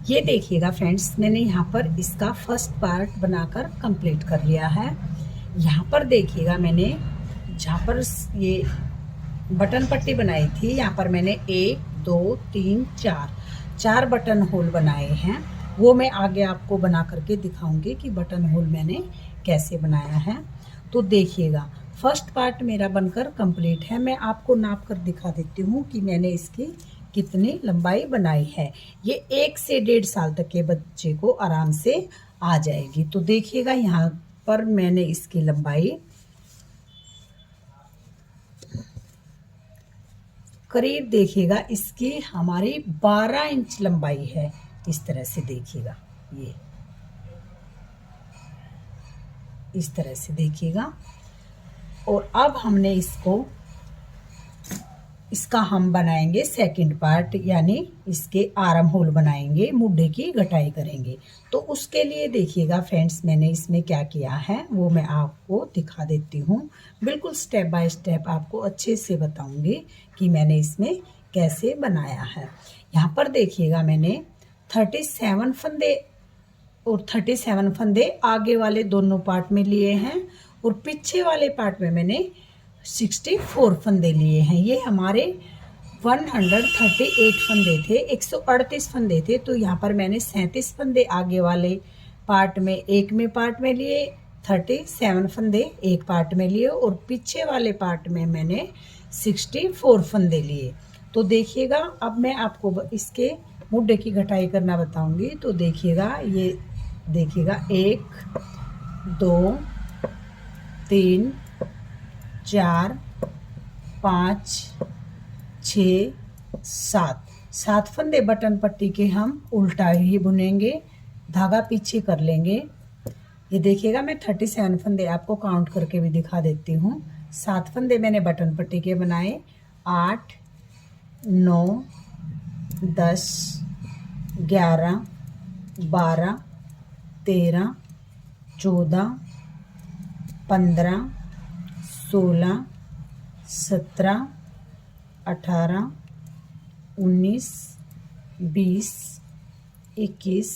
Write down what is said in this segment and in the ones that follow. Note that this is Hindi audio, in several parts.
ये देखिएगा फ्रेंड्स, मैंने यहाँ पर इसका फर्स्ट पार्ट बनाकर कंप्लीट कर लिया है। यहाँ पर देखिएगा मैंने जहाँ पर ये बटन पट्टी बनाई थी, यहाँ पर मैंने 1 2 3 4 बटन होल बनाए हैं। वो मैं आगे आपको बना करके दिखाऊंगी कि बटन होल मैंने कैसे बनाया है। तो देखिएगा फर्स्ट पार्ट मेरा बनकर कंप्लीट है। मैं आपको नाप कर दिखा देती हूँ कि मैंने इसकी कितनी लंबाई बनाई है। ये 1 से 1.5 साल तक के बच्चे को आराम से आ जाएगी। तो देखिएगा यहाँ पर मैंने इसकी लंबाई करीब देखिएगा इसकी हमारी 12 इंच लंबाई है। इस तरह से देखिएगा, ये इस तरह से देखिएगा। और अब हमने इसका हम बनाएंगे सेकंड पार्ट, यानी इसके आर्म होल बनाएंगे, मुड्ढे की घटाई करेंगे। तो उसके लिए देखिएगा फ्रेंड्स, मैंने इसमें क्या किया है वो मैं आपको दिखा देती हूँ। बिल्कुल स्टेप बाय स्टेप आपको अच्छे से बताऊंगी कि मैंने इसमें कैसे बनाया है। यहाँ पर देखिएगा मैंने 37 फंदे और 37 फंदे आगे वाले दोनों पार्ट में लिए हैं और पीछे वाले पार्ट में मैंने 64 फंदे लिए हैं। ये हमारे 138 फंदे थे, 138 फंदे थे। तो यहाँ पर मैंने 37 फंदे आगे वाले पार्ट में पार्ट में लिए, 37 फंदे एक पार्ट में लिए और पीछे वाले पार्ट में मैंने 64 फंदे लिए। तो देखिएगा अब मैं आपको इसके मुड्ढे की घटाई करना बताऊंगी। तो देखिएगा, ये देखिएगा 1 2 3 4 5 6 7 फंदे बटन पट्टी के हम उल्टा ही बुनेंगे, धागा पीछे कर लेंगे। ये देखिएगा मैं 37 फंदे आपको काउंट करके भी दिखा देती हूँ। 7 फंदे मैंने बटन पट्टी के बनाए, 8 9 10 11 12 13 14 15 16 17 18 19 20 21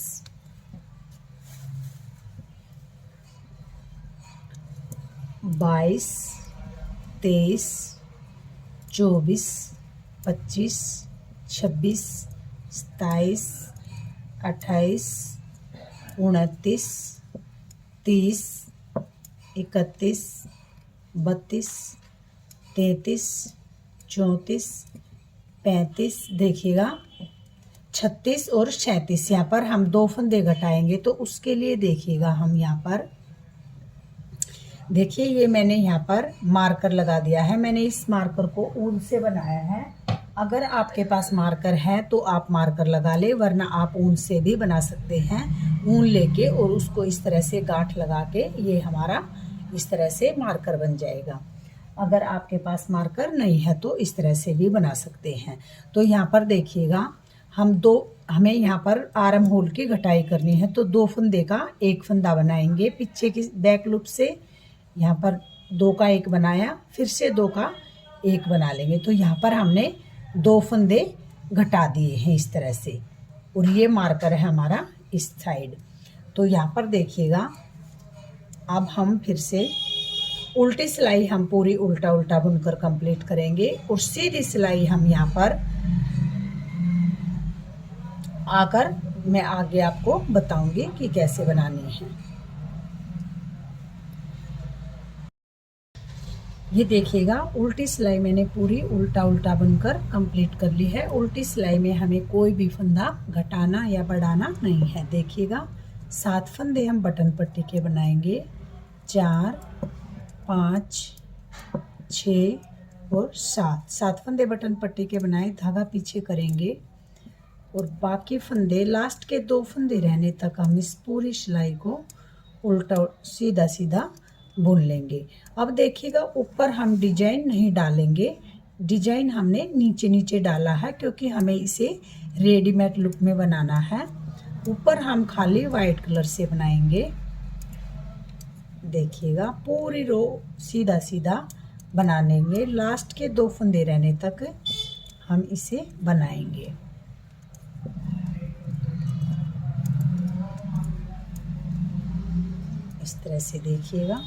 22 23 24 25 26 27 28 29 30 31 32 33 34 35 देखिएगा 36 और 37। यहाँ पर हम 2 फंदे घटाएंगे। तो उसके लिए देखिएगा हम यहाँ पर देखिए, ये मैंने यहाँ पर मार्कर लगा दिया है। मैंने इस मार्कर को ऊन से बनाया है। अगर आपके पास मार्कर है तो आप मार्कर लगा ले, वरना आप ऊन से भी बना सकते हैं। ऊन लेके और उसको इस तरह से गांठ लगा के ये हमारा इस तरह से मार्कर बन जाएगा। अगर आपके पास मार्कर नहीं है तो इस तरह से भी बना सकते हैं। तो यहाँ पर देखिएगा हमें यहाँ पर आर्म होल की घटाई करनी है। तो 2 फंदे का एक फंदा बनाएंगे पीछे की बैक लूप से। यहाँ पर 2 का एक बनाया, फिर से 2 का एक बना लेंगे। तो यहाँ पर हमने 2 फंदे घटा दिए हैं इस तरह से, और ये मार्कर है हमारा इस साइड। तो यहाँ पर देखिएगा अब हम फिर से उल्टी सिलाई हम पूरी उल्टा उल्टा बुनकर कंप्लीट करेंगे और सीधी सिलाई हम यहाँ पर आकर मैं आगे आपको बताऊंगी कि कैसे बनानी है। ये देखिएगा उल्टी सिलाई मैंने पूरी उल्टा उल्टा बुनकर कंप्लीट कर ली है। उल्टी सिलाई में हमें कोई भी फंदा घटाना या बढ़ाना नहीं है। देखिएगा 7 फंदे हम बटन पट्टी के बनाएंगे, 4 5 6 और 7 फंदे बटन पट्टी के बनाए, धागा पीछे करेंगे और बाकी फंदे लास्ट के 2 फंदे रहने तक हम इस पूरी सिलाई को उल्टा सीधा सीधा बुन लेंगे। अब देखिएगा ऊपर हम डिजाइन नहीं डालेंगे, डिजाइन हमने नीचे नीचे डाला है क्योंकि हमें इसे रेडीमेड लुक में बनाना है। ऊपर हम खाली वाइट कलर से बनाएंगे। देखिएगा पूरी रो सीधा सीधा बना लेंगे, लास्ट के 2 फंदे रहने तक हम इसे बनाएंगे। इस तरह से देखिएगा।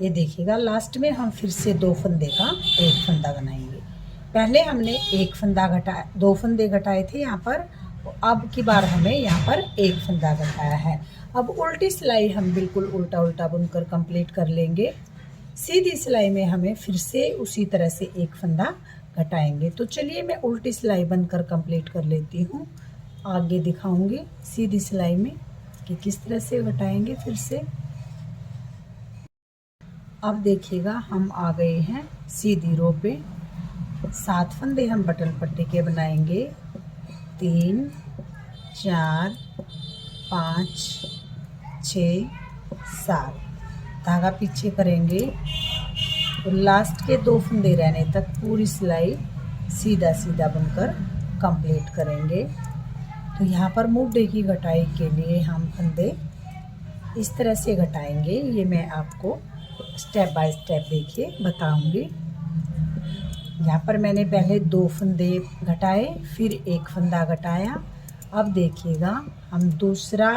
ये देखिएगा, लास्ट में हम फिर से 2 फंदे का एक फंदा बनाएंगे। पहले हमने एक फंदा घटाया, 2 फंदे घटाए थे यहाँ पर, अब की बार हमें यहाँ पर एक फंदा घटाया है। अब उल्टी सिलाई हम बिल्कुल उल्टा उल्टा बुनकर कंप्लीट कर लेंगे। सीधी सिलाई में हमें फिर से उसी तरह से एक फंदा घटाएंगे। तो चलिए मैं उल्टी सिलाई बनकर कंप्लीट कर लेती हूँ, आगे दिखाऊंगी सीधी सिलाई में कि किस तरह से घटाएंगे फिर से। अब देखिएगा हम आ गए हैं सीधी रो पे। 7 फंदे हम बटन पट्टी के बनाएंगे। 3 4 5 6 7 धागा पीछे करेंगे तो लास्ट के 2 फंदे रहने तक पूरी सिलाई सीधा सीधा बुनकर कंप्लीट करेंगे। तो यहाँ पर मुड्ढे की घटाई के लिए हम फंदे इस तरह से घटाएंगे। ये मैं आपको स्टेप बाय स्टेप देखिए बताऊंगी। यहाँ पर मैंने पहले 2 फंदे घटाए, फिर एक फंदा घटाया। अब देखिएगा हम दूसरा,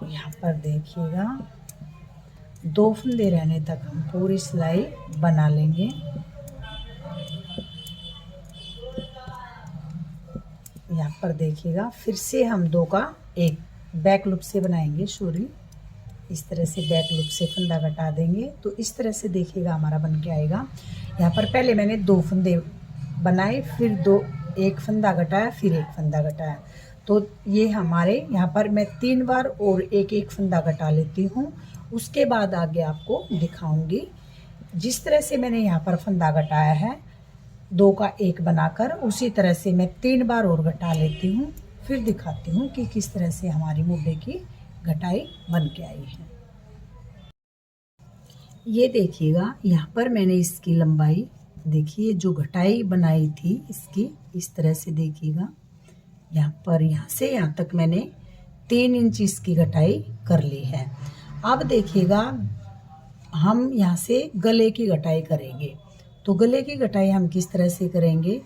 यहाँ पर देखिएगा 2 फंदे रहने तक हम पूरी सिलाई बना लेंगे। यहाँ पर देखिएगा फिर से हम 2 का एक बैक लूप से बनाएंगे, सॉरी, इस तरह से बैक लूप से फंदा घटा देंगे। तो इस तरह से देखिएगा हमारा बन के आएगा। यहाँ पर पहले मैंने 2 फंदे बनाए, फिर एक फंदा घटाया, फिर एक फंदा घटाया। तो ये हमारे यहाँ पर मैं 3 बार और एक एक फंदा घटा लेती हूँ, उसके बाद आगे आपको दिखाऊंगी। जिस तरह से मैंने यहाँ पर फंदा घटाया है 2 का एक बनाकर, उसी तरह से मैं 3 बार और घटा लेती हूँ, फिर दिखाती हूँ कि किस तरह से हमारी मुड्ढे की घटाई बन के आई है। ये देखिएगा यहाँ पर मैंने इसकी लंबाई देखिए, जो घटाई बनाई थी इसकी, इस तरह से देखिएगा। यहाँ पर यहाँ से यहाँ तक मैंने 3 इंच इसकी घटाई कर ली है। अब देखिएगा हम यहाँ से गले की घटाई करेंगे। तो गले की घटाई हम किस तरह से करेंगे,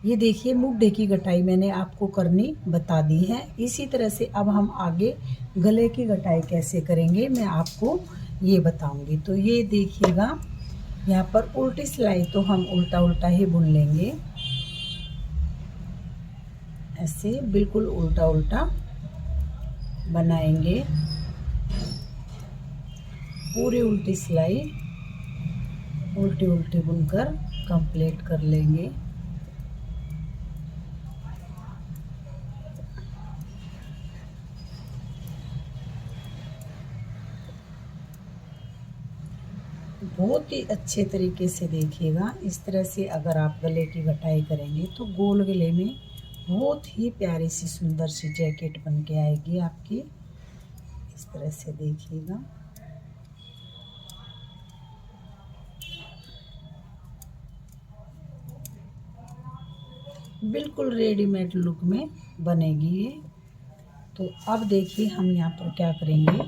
ये देखिए मुड्ढे की घटाई मैंने आपको करनी बता दी है। इसी तरह से अब हम आगे गले की घटाई कैसे करेंगे मैं आपको ये बताऊंगी। तो ये देखिएगा यहाँ पर उल्टी सिलाई तो हम उल्टा उल्टा ही बुन लेंगे, ऐसे बिल्कुल उल्टा उल्टा बनाएंगे। पूरी उल्टी सिलाई उल्टी उल्टी बुनकर कंप्लीट कर लेंगे। बहुत ही अच्छे तरीके से देखिएगा। इस तरह से अगर आप गले की घटाई करेंगे तो गोल गले में बहुत ही प्यारी सी सुंदर सी जैकेट बन के आएगी आपकी। इस तरह से देखिएगा। बिल्कुल रेडीमेड लुक में बनेगी ये। तो अब देखिए हम यहाँ पर क्या करेंगे,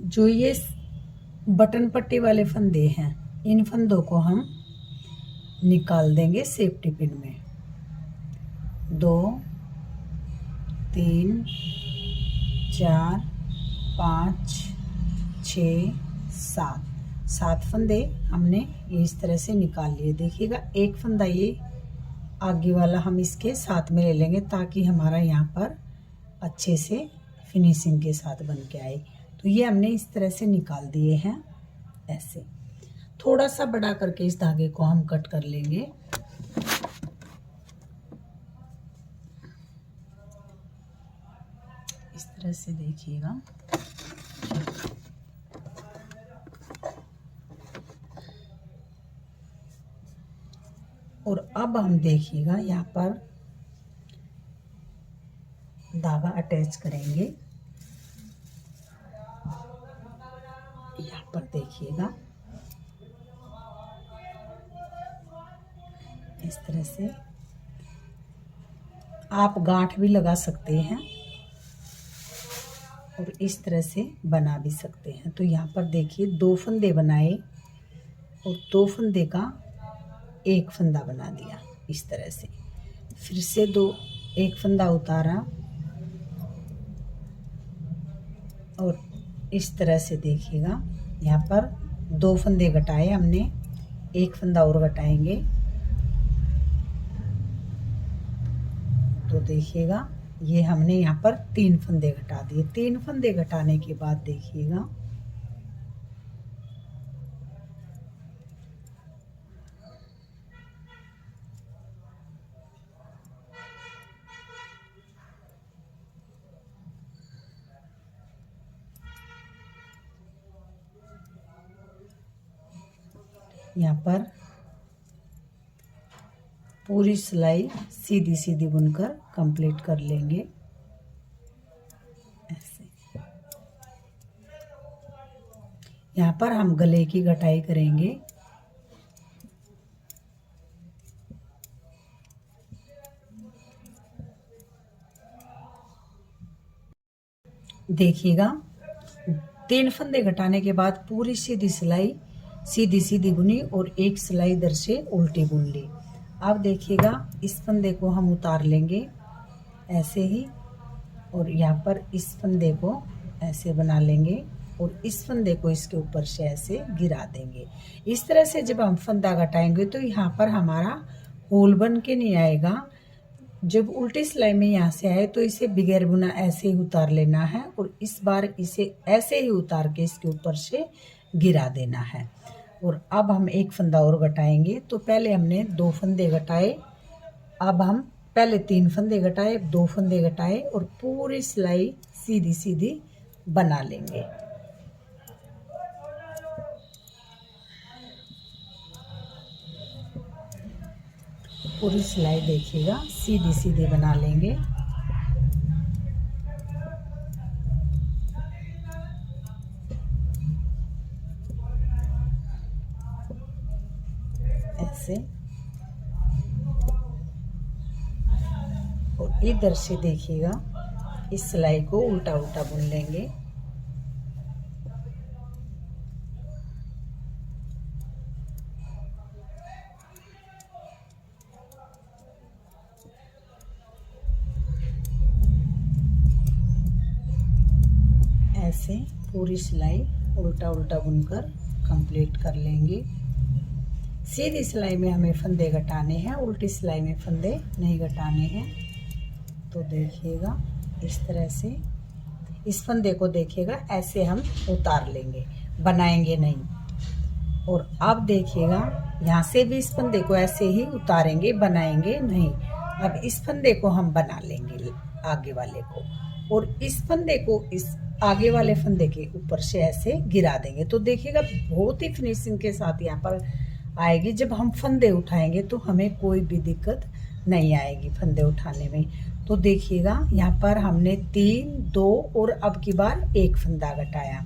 जो ये बटन पट्टी वाले फंदे हैं इन फंदों को हम निकाल देंगे सेफ्टी पिन में। 2 3 4 5 6 7 फंदे हमने ये इस तरह से निकाल लिए। देखिएगा एक फंदा ये आगे वाला हम इसके साथ में ले लेंगे ताकि हमारा यहाँ पर अच्छे से फिनिशिंग के साथ बन के आए। तो ये हमने इस तरह से निकाल दिए हैं। ऐसे थोड़ा सा बड़ा करके इस धागे को हम कट कर लेंगे। इस तरह से देखिएगा। और अब हम देखिएगा यहाँ पर धागा अटैच करेंगे। यहाँ पर देखिएगा इस तरह से आप गांठ भी लगा सकते हैं और इस तरह से बना भी सकते हैं। तो यहाँ पर देखिए 2 फंदे बनाए और 2 फंदे का 1 फंदा बना दिया इस तरह से। फिर से 1 फंदा उतारा और इस तरह से देखिएगा यहाँ पर 2 फंदे घटाए हमने, 1 फंदा और घटाएंगे। तो देखिएगा ये हमने यहाँ पर 3 फंदे घटा दिए। 3 फंदे घटाने के बाद देखिएगा यहाँ पर पूरी सिलाई सीधी सीधी बुनकर कंप्लीट कर लेंगे ऐसे। यहाँ पर हम गले की कटाई करेंगे। देखिएगा 3 फंदे घटाने के बाद पूरी सीधी सिलाई सीधी सीधी बुनी और 1 सिलाई इधर से उल्टी बुन ली। अब देखिएगा इस फंदे को हम उतार लेंगे ऐसे ही और यहाँ पर इस फंदे को ऐसे बना लेंगे और इस फंदे को इसके ऊपर से ऐसे गिरा देंगे। इस तरह से जब हम फंदा घटाएंगे तो यहाँ पर हमारा होल बन के नहीं आएगा। जब उल्टी सिलाई में यहाँ से आए तो इसे बगैर बुना ऐसे ही उतार लेना है और इस बार इसे ऐसे ही उतार के इसके ऊपर से गिरा देना है। और अब हम 1 फंदा और घटाएंगे। तो पहले हमने 2 फंदे घटाए, अब हम पहले 3 फंदे घटाए, 2 फंदे घटाए और पूरी सिलाई सीधी सीधी बना लेंगे। पूरी सिलाई देखिएगा सीधी सीधी बना लेंगे। ऐसे और इधर से देखिएगा इस सिलाई को उल्टा उल्टा बुन लेंगे। ऐसे पूरी सिलाई उल्टा उल्टा बुनकर कंप्लीट कर लेंगे। सीधी सिलाई में हमें फंदे घटाने हैं, उल्टी सिलाई में फंदे नहीं घटाने हैं। तो देखिएगा इस तरह से इस फंदे को देखिएगा ऐसे हम उतार लेंगे, बनाएंगे नहीं। और अब देखिएगा यहाँ से भी इस फंदे को ऐसे ही उतारेंगे, बनाएंगे नहीं। अब इस फंदे को हम बना लेंगे आगे वाले को और इस फंदे को इस आगे वाले फंदे के ऊपर से ऐसे गिरा देंगे। तो देखिएगा बहुत ही फिनिशिंग के साथ यहाँ पर आएगी। जब हम फंदे उठाएंगे तो हमें कोई भी दिक्कत नहीं आएगी फंदे उठाने में। तो देखिएगा यहाँ पर हमने 3, 2 और अब की बार 1 फंदा घटाया।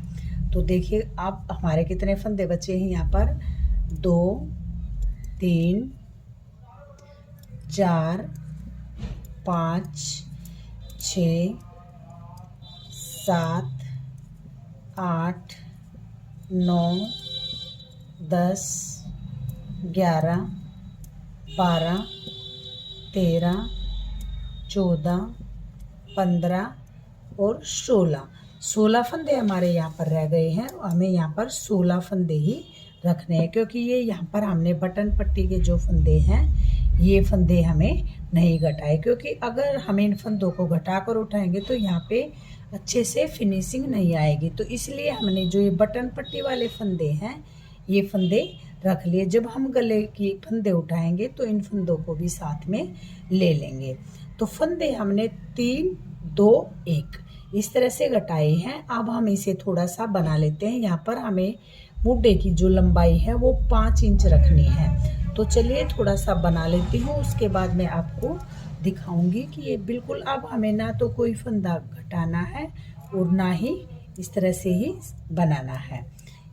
तो देखिए अब हमारे कितने फंदे बचे हैं यहाँ पर 2, 3, 4, 5, 6, 7, 8, 9, 10, 11, 12, 13, 14, 15 और 16 फंदे हमारे यहाँ पर रह गए हैं। हमें यहाँ पर 16 फंदे ही रखने हैं क्योंकि ये यहाँ पर हमने बटन पट्टी के जो फंदे हैं ये फंदे हमें नहीं घटाए, क्योंकि अगर हम इन फंदों को घटा कर उठाएंगे तो यहाँ पे अच्छे से फिनिशिंग नहीं आएगी। तो इसलिए हमने जो ये बटन पट्टी वाले फंदे हैं ये फंदे रख लिए। जब हम गले की फंदे उठाएंगे तो इन फंदों को भी साथ में ले लेंगे। तो फंदे हमने 3, 2, 1 इस तरह से घटाए हैं। अब हम इसे थोड़ा सा बना लेते हैं। यहाँ पर हमें मुड्ढे की जो लंबाई है वो 5 इंच रखनी है। तो चलिए थोड़ा सा बना लेती हूँ, उसके बाद मैं आपको दिखाऊंगी कि ये बिल्कुल अब हमें ना तो कोई फंदा घटाना है और ना ही इस तरह से ही बनाना है।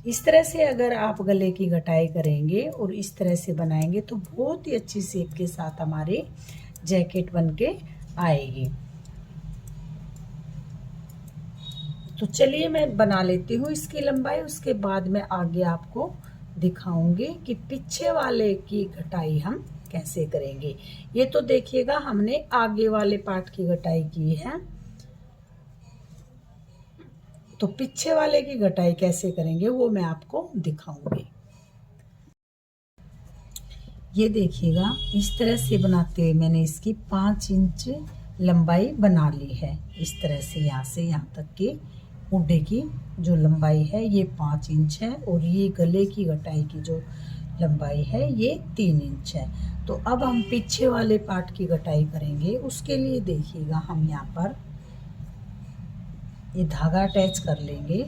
इस तरह से अगर आप गले की कटाई करेंगे और इस तरह से बनाएंगे तो बहुत ही अच्छी शेप के साथ हमारी जैकेट बन के आएगी। तो चलिए मैं बना लेती हूँ इसकी लंबाई, उसके बाद मैं आगे आपको दिखाऊंगी कि पीछे वाले की घटाई हम कैसे करेंगे। ये तो देखिएगा हमने आगे वाले पार्ट की घटाई की है, तो पीछे वाले की घटाई कैसे करेंगे वो मैं आपको दिखाऊंगी। ये देखिएगा इस तरह से बनाते हुए मैंने इसकी 5 इंच लंबाई बना ली है। इस तरह से यहाँ से यहाँ तक की मुड्ढे की जो लंबाई है ये 5 इंच है, और ये गले की घटाई की जो लंबाई है ये 3 इंच है। तो अब हम पीछे वाले पार्ट की घटाई करेंगे। उसके लिए देखिएगा हम यहाँ पर ये धागा अटैच कर लेंगे।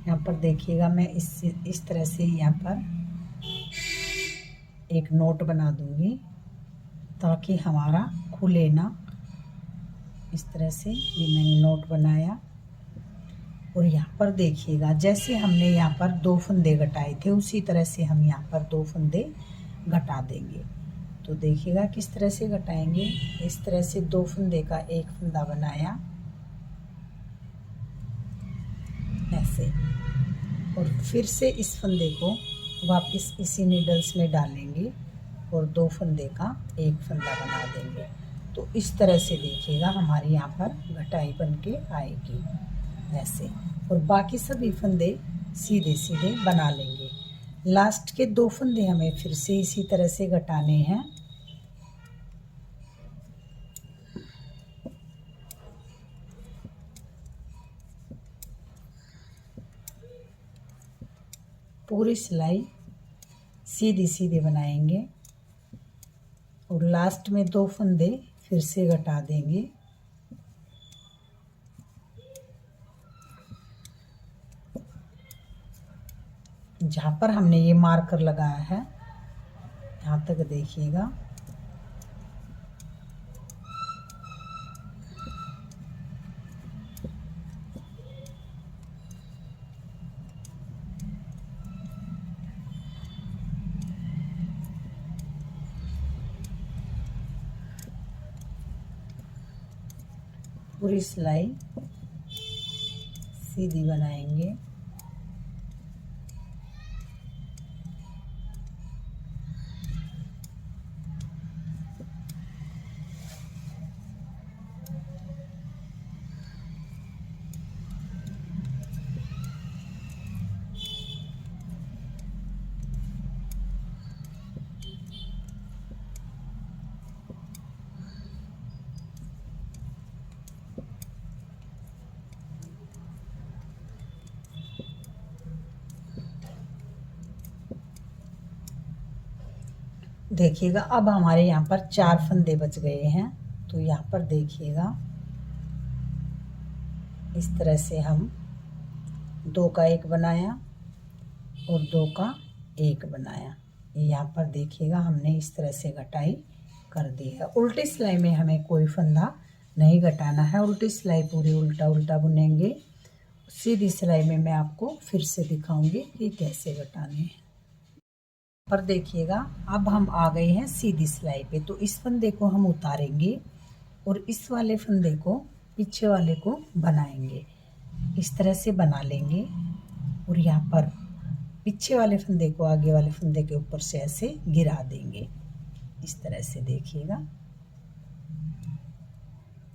यहाँ पर देखिएगा मैं इस तरह से यहाँ पर एक नोट बना दूंगी ताकि हमारा खुले ना। इस तरह से ये मैंने नोट बनाया, और यहाँ पर देखिएगा जैसे हमने यहाँ पर 2 फंदे घटाए थे उसी तरह से हम यहाँ पर 2 फंदे घटा देंगे। तो देखिएगा किस तरह से घटाएंगे। इस तरह से 2 फंदे का एक फंदा बनाया ऐसे, और फिर से इस फंदे को वापस इसी नीडल्स में डालेंगे और 2 फंदे का एक फंदा बना देंगे। तो इस तरह से देखिएगा हमारी यहाँ पर घटाई बन के आएगी ऐसे, और बाकी सभी फंदे सीधे सीधे बना लेंगे। लास्ट के 2 फंदे हमें फिर से इसी तरह से घटाने हैं। पूरी सिलाई सीधी सीधे बनाएंगे, और लास्ट में 2 फंदे फिर से घटा देंगे। जहाँ पर हमने ये मार्कर लगाया है यहाँ तक देखिएगा। पूरी सिलाई सीधी बनाएंगे। देखिएगा अब हमारे यहाँ पर 4 फंदे बच गए हैं। तो यहाँ पर देखिएगा इस तरह से हम 2 का 1 बनाया और 2 का 1 बनाया। यहाँ पर देखिएगा हमने इस तरह से घटाई कर दी है। उल्टी सिलाई में हमें कोई फंदा नहीं घटाना है, उल्टी सिलाई पूरी उल्टा उल्टा बुनेंगे। सीधी सिलाई में मैं आपको फिर से दिखाऊंगी कि कैसे घटाने हैं। पर देखिएगा अब हम आ गए हैं सीधी सिलाई पे। तो इस फंदे को हम उतारेंगे और इस वाले फंदे को पीछे वाले को बनाएंगे। इस तरह से बना लेंगे, और यहाँ पर पीछे वाले फंदे को आगे वाले फंदे के ऊपर से ऐसे गिरा देंगे। इस तरह से देखिएगा,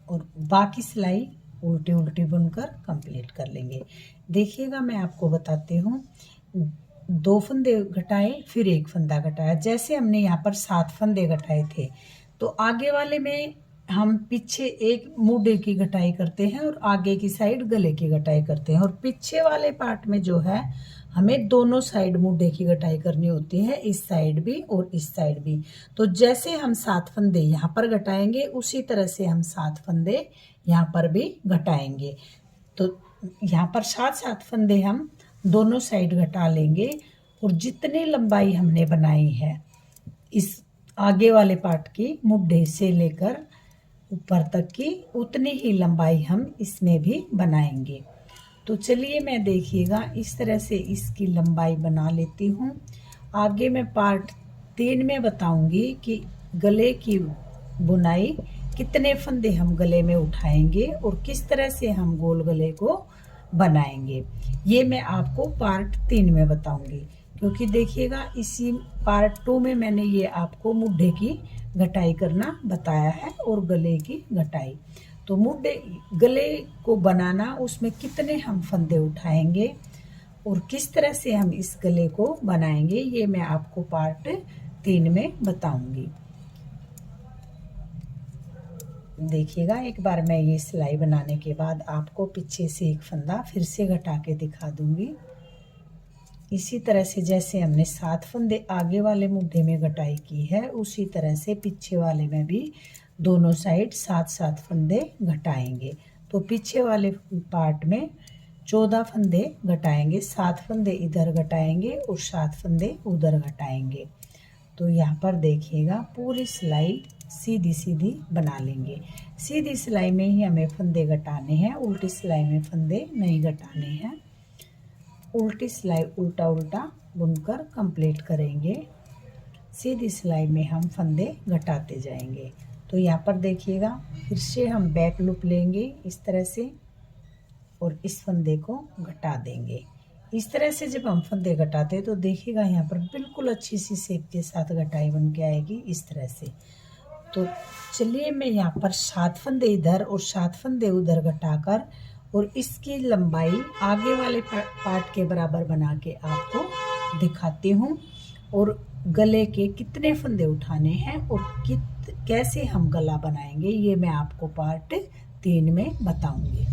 और बाकी सिलाई उल्टी उल्टी बुनकर कंप्लीट कर लेंगे। देखिएगा मैं आपको बताती हूँ, 2 फंदे घटाए फिर 1 फंदा घटाया। जैसे हमने यहाँ पर 7 फंदे घटाए थे, तो आगे वाले में हम पीछे एक मुड्ढे की घटाई करते हैं और आगे की साइड गले की घटाई करते हैं, और पीछे वाले पार्ट में जो है हमें दोनों साइड मुड्ढे की घटाई करनी होती है, इस साइड भी और इस साइड भी। तो जैसे हम 7 फंदे यहाँ पर घटाएंगे उसी तरह से हम 7 फंदे यहाँ पर भी घटाएंगे। तो यहाँ पर 7 फंदे हम दोनों साइड घटा लेंगे, और जितनी लंबाई हमने बनाई है इस आगे वाले पार्ट की मुड्ढे से लेकर ऊपर तक की, उतनी ही लंबाई हम इसमें भी बनाएंगे। तो चलिए मैं देखिएगा इस तरह से इसकी लंबाई बना लेती हूँ। आगे मैं पार्ट 3 में बताऊंगी कि गले की बुनाई, कितने फंदे हम गले में उठाएंगे और किस तरह से हम गोल गले को बनाएंगे, ये मैं आपको पार्ट 3 में बताऊंगी। क्योंकि देखिएगा इसी पार्ट 2 में मैंने ये आपको मुड्ढे की घटाई करना बताया है और गले की घटाई। तो मुड्ढे गले को बनाना, उसमें कितने हम फंदे उठाएंगे और किस तरह से हम इस गले को बनाएंगे, ये मैं आपको पार्ट 3 में बताऊंगी। देखिएगा एक बार मैं ये सिलाई बनाने के बाद आपको पीछे से एक फंदा फिर से घटा के दिखा दूंगी। इसी तरह से जैसे हमने 7 फंदे आगे वाले मुड्ढे में घटाई की है, उसी तरह से पीछे वाले में भी दोनों साइड 7-7 फंदे घटाएंगे। तो पीछे वाले पार्ट में 14 फंदे घटाएंगे, 7 फंदे इधर घटाएंगे और 7 फंदे उधर घटाएंगे। तो यहाँ पर देखिएगा पूरी सिलाई सीधी सीधी बना लेंगे। सीधी सिलाई में ही हमें फंदे घटाने हैं, उल्टी सिलाई में फंदे नहीं घटाने हैं। उल्टी सिलाई उल्टा उल्टा बुनकर कंप्लीट करेंगे, सीधी सिलाई में हम फंदे घटाते जाएंगे। तो यहाँ पर देखिएगा फिर से हम बैक लूप लेंगे इस तरह से और इस फंदे को घटा देंगे। इस तरह से जब हम फंदे घटाते हैं तो देखिएगा यहाँ पर बिल्कुल अच्छी सी शेप के साथ घटाई बन के आएगी इस तरह से। तो चलिए मैं यहाँ पर 7 फंदे इधर और 7 फंदे उधर घटाकर और इसकी लंबाई आगे वाले पार्ट के बराबर बना के आपको दिखाती हूँ और गले के कितने फंदे उठाने हैं और कैसे हम गला बनाएंगे, ये मैं आपको पार्ट 3 में बताऊंगी।